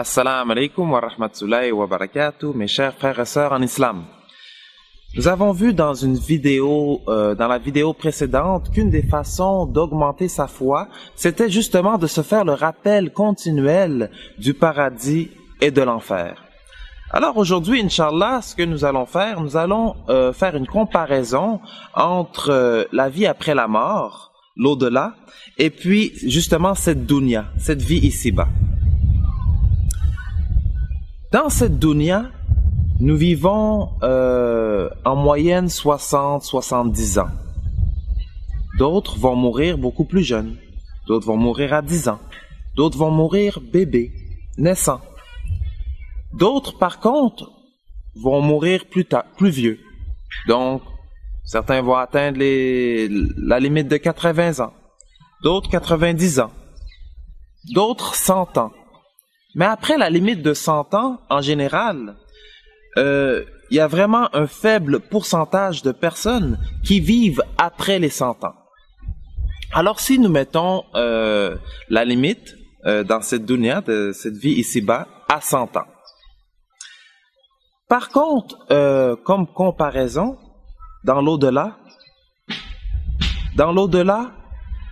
Assalamu alaikum wa rahmatullahi wa barakatuh, mes chers frères et sœurs en islam. Nous avons vu dans une vidéo, dans la vidéo précédente, qu'une des façons d'augmenter sa foi, c'était justement de se faire le rappel continuel du paradis et de l'enfer. Alors aujourd'hui, Inch'Allah, ce que nous allons faire faire une comparaison entre la vie après la mort, l'au-delà, et puis justement cette dunya, cette vie ici-bas. Dans cette dunya, nous vivons en moyenne 60-70 ans. D'autres vont mourir beaucoup plus jeunes. D'autres vont mourir à 10 ans. D'autres vont mourir bébés, naissants. D'autres, par contre, vont mourir plus vieux. Donc, certains vont atteindre la limite de 80 ans. D'autres 90 ans. D'autres 100 ans. Mais après la limite de 100 ans, en général, il y a vraiment un faible pourcentage de personnes qui vivent après les 100 ans. Alors si nous mettons la limite dans cette dunya, de cette vie ici-bas, à 100 ans. Par contre, comme comparaison, dans l'au-delà,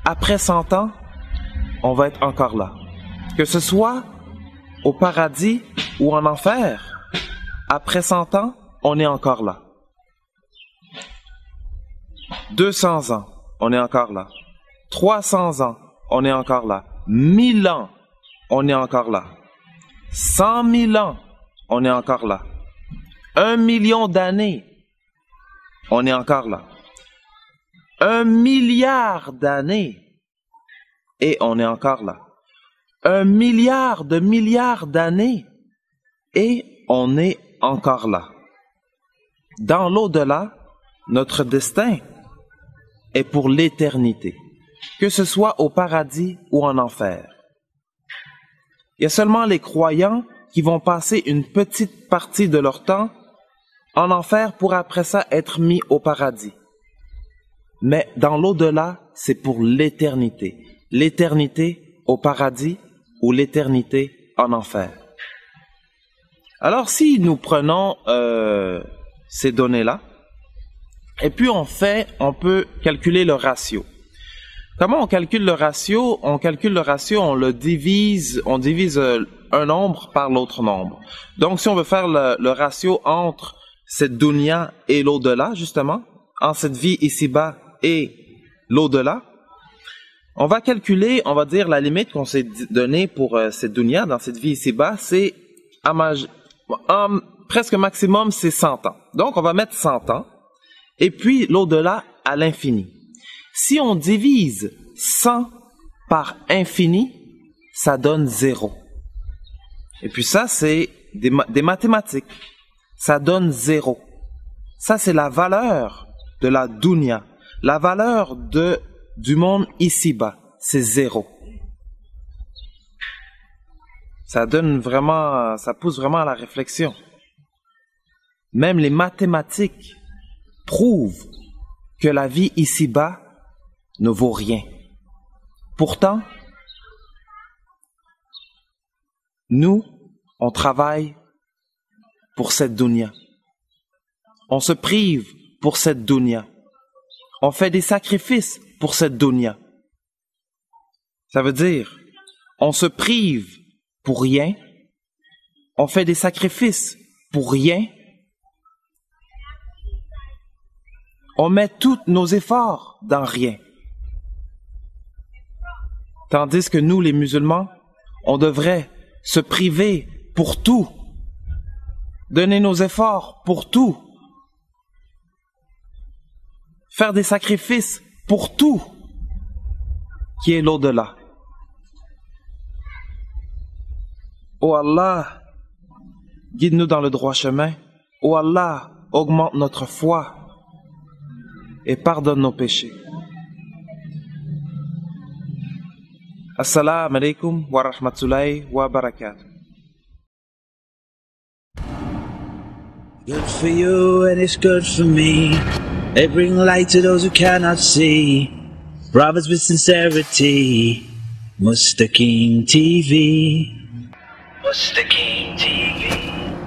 après 100 ans, on va être encore là. Que ce soit au paradis ou en enfer, après 100 ans, on est encore là. 200 ans, on est encore là. 300 ans, on est encore là. 1000 ans, on est encore là. 100 000 ans, on est encore là. 1 million d'années, on est encore là. 1 milliard d'années, et on est encore là. 1 milliard de milliards d'années, et on est encore là. Dans l'au-delà, notre destin est pour l'éternité, que ce soit au paradis ou en enfer. Il y a seulement les croyants qui vont passer une petite partie de leur temps en enfer pour après ça être mis au paradis. Mais dans l'au-delà, c'est pour l'éternité. L'éternité au paradis ou l'éternité en enfer. Alors si nous prenons ces données-là, et puis on peut calculer le ratio. Comment on calcule le ratio? On calcule le ratio, on divise un nombre par l'autre nombre. Donc si on veut faire le ratio entre cette dunya et l'au-delà, justement, entre cette vie ici-bas et l'au-delà, on va calculer, on va dire la limite qu'on s'est donnée pour cette dunya, dans cette vie ici-bas, c'est presque maximum, c'est 100 ans. Donc on va mettre 100 ans, et puis l'au-delà à l'infini. Si on divise 100 par infini, ça donne 0. Et puis ça, c'est des mathématiques. Ça donne 0. Ça, c'est la valeur de la dunya. La valeur du monde ici-bas, c'est 0. Ça pousse vraiment à la réflexion. Même les mathématiques prouvent que la vie ici-bas ne vaut rien. Pourtant, nous, on travaille pour cette dunya. On se prive pour cette dunya. On fait des sacrifices pour cette dunya. Ça veut dire, on se prive pour rien, on fait des sacrifices pour rien, on met tous nos efforts dans rien. Tandis que nous, les musulmans, on devrait se priver pour tout, donner nos efforts pour tout, faire des sacrifices pour tout, qui est l'au-delà. Oh Allah, guide-nous dans le droit chemin. Oh Allah, augmente notre foi et pardonne nos péchés. Assalamu alaikum wa rahmatullahi wa barakatuh. Good for you and it's good for me. They bring light to those who cannot see. Brothers with sincerity. Mustaqim TV. was the King TV.